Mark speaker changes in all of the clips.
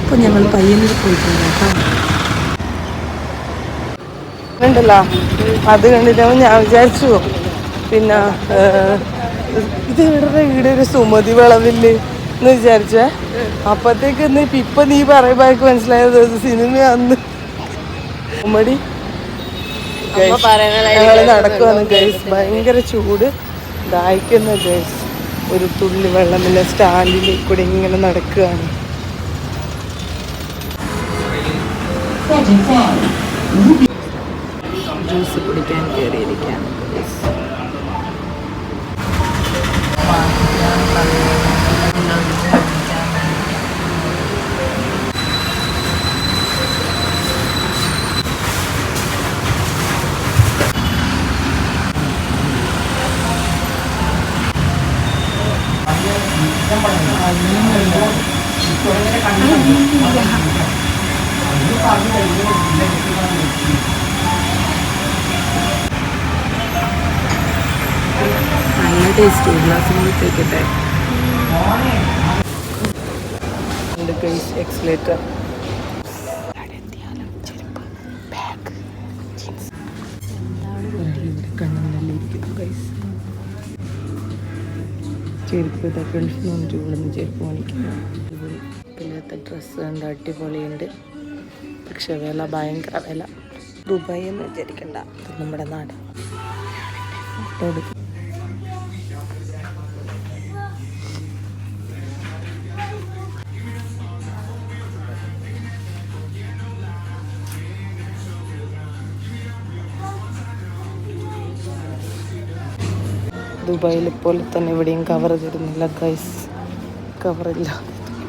Speaker 1: അപ്പോൾ ഞങ്ങൾ പയ്യന്നൂർ പോയിട്ടുണ്ട് കേട്ടോ.
Speaker 2: ഉണ്ടല്ലോ അത് കണ്ടിട്ടാകുമ്പോൾ ഞാൻ വിചാരിച്ചു പിന്നെ ഇത് ഇവിടെ ഒരു സുമതി വളവില്ലേ എന്ന് വിചാരിച്ചേ. അപ്പത്തേക്ക് ഇപ്പൊ നീ പറയുമ്പോ എനിക്ക് മനസ്സിലായത് സിനിമയാന്ന്. ഉമ്മടി ഞങ്ങൾ നടക്കുവാണ് ഗൈസ്. ഭയങ്കര ചൂട്, ദാഹിക്കുന്ന ഗൈസ്. ഒരു തുള്ളി വെള്ളമില്ല. സ്റ്റാൻഡിലേക്ക് കൂടെ ഇങ്ങനെ നടക്കുകയാണ്.
Speaker 1: ജ്യൂസ് കുടിക്കാൻ കയറിയിരിക്കുകയാണ്. നല്ല ടേസ്റ്റ്. ഗ്ലാസ് കൂടി കഴിക്കട്ടെ.
Speaker 2: എക്സ്ലേറ്റർ ചെരുപ്പ് ഗൾഫിൽ നിന്ന് വന്നിട്ട് ഇവിടെ നിന്ന് ചെരുപ്പ് വാങ്ങിക്കുന്നു. ഇല്ലാത്ത ഡ്രസ്സ് കണ്ട് അടിപൊളിയുണ്ട്. പക്ഷെ വില ഭയങ്കര വില. ദുബായ് എന്ന് വിചാരിക്കണ്ട, നമ്മുടെ നാട്. ദുബായിൽ പോലെ തന്നെ ഇവിടെയും കവർ തരുന്നില്ല ഗൈസ്. കവറില്ല.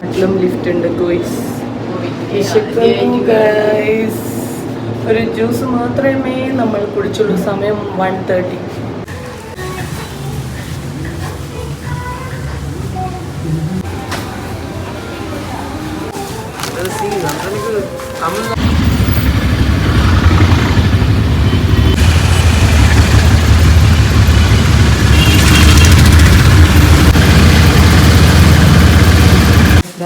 Speaker 2: നാട്ടിലും ലിഫ്റ്റ് ഉണ്ട് ഗൈസ്. ഒരു ജ്യൂസ് മാത്രമേ നമ്മൾ കുടിച്ചുള്ളൂ. സമയം 1:30.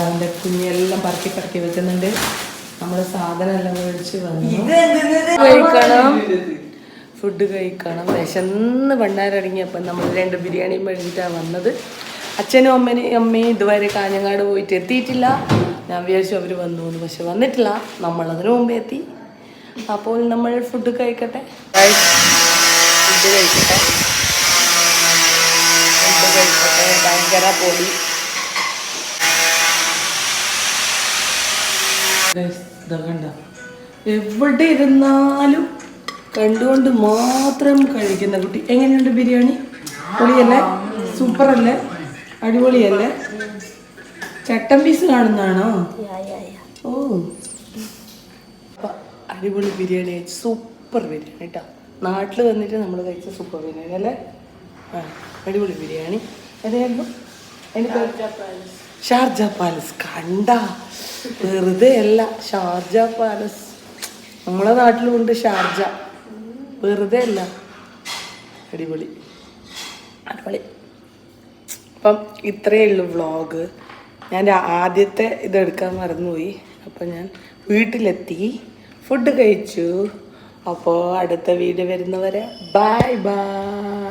Speaker 2: അതിൻ്റെ കുഞ്ഞെല്ലാം പറക്കി വെക്കുന്നുണ്ട്. നമ്മുടെ സാധനം എല്ലാം മേടിച്ച് വന്നു. ഫുഡ് കഴിക്കണം. വിശന്ന് ഭണ്ണാരടങ്ങിയപ്പം നമ്മൾ 2 ബിരിയാണി മേടിച്ചിട്ടാണ് വന്നത്. അച്ഛനും അമ്മയും ഇതുവരെ കാഞ്ഞങ്ങാട് പോയിട്ട് എത്തിയിട്ടില്ല. ഞാൻ വിചാരിച്ചു അവർ വന്നു എന്ന്, പക്ഷെ വന്നിട്ടില്ല. നമ്മളതിനു മുമ്പേ എത്തി. അപ്പോൾ നമ്മൾ ഫുഡ് കഴിക്കട്ടെ. ഭയങ്കര പൊടി. കണ്ട, എവിടെ ഇരുന്നാലും കണ്ടുകൊണ്ട് മാത്രം കഴിക്കുന്ന കുട്ടി. എങ്ങനെയുണ്ട് ബിരിയാണി? പൊളിയല്ലേ? സൂപ്പറല്ലേ? അടിപൊളിയല്ലേ? ചട്ടൻ പീസ് കാണുന്നതാണോ? ഓ, അടിപൊളി ബിരിയാണി. സൂപ്പർ ബിരിയാണി കേട്ടോ. നാട്ടിൽ വന്നിട്ട് നമ്മൾ കഴിച്ച സൂപ്പർ ബിരിയാണി അല്ലേ? ആ, അടിപൊളി ബിരിയാണി. ഏതായിരുന്നു? Sharjah palace. കണ്ട, വെറുതെ അല്ല. ഷാർജ പാലസ് നമ്മളെ നാട്ടിലുമുണ്ട് ഷാർജ, വെറുതെ അല്ല. അടിപൊളി അടിപൊളി. അപ്പം ഇത്രയേ ഉള്ളൂ വ്ളോഗ്. ഞാൻ ആദ്യത്തെ ഇതെടുക്കാൻ മറന്നുപോയി. അപ്പം ഞാൻ വീട്ടിലെത്തി, ഫുഡ് കഴിച്ചു. അപ്പോൾ അടുത്ത വീഡിയോ വരുന്നവരെ ബൈ ബൈ.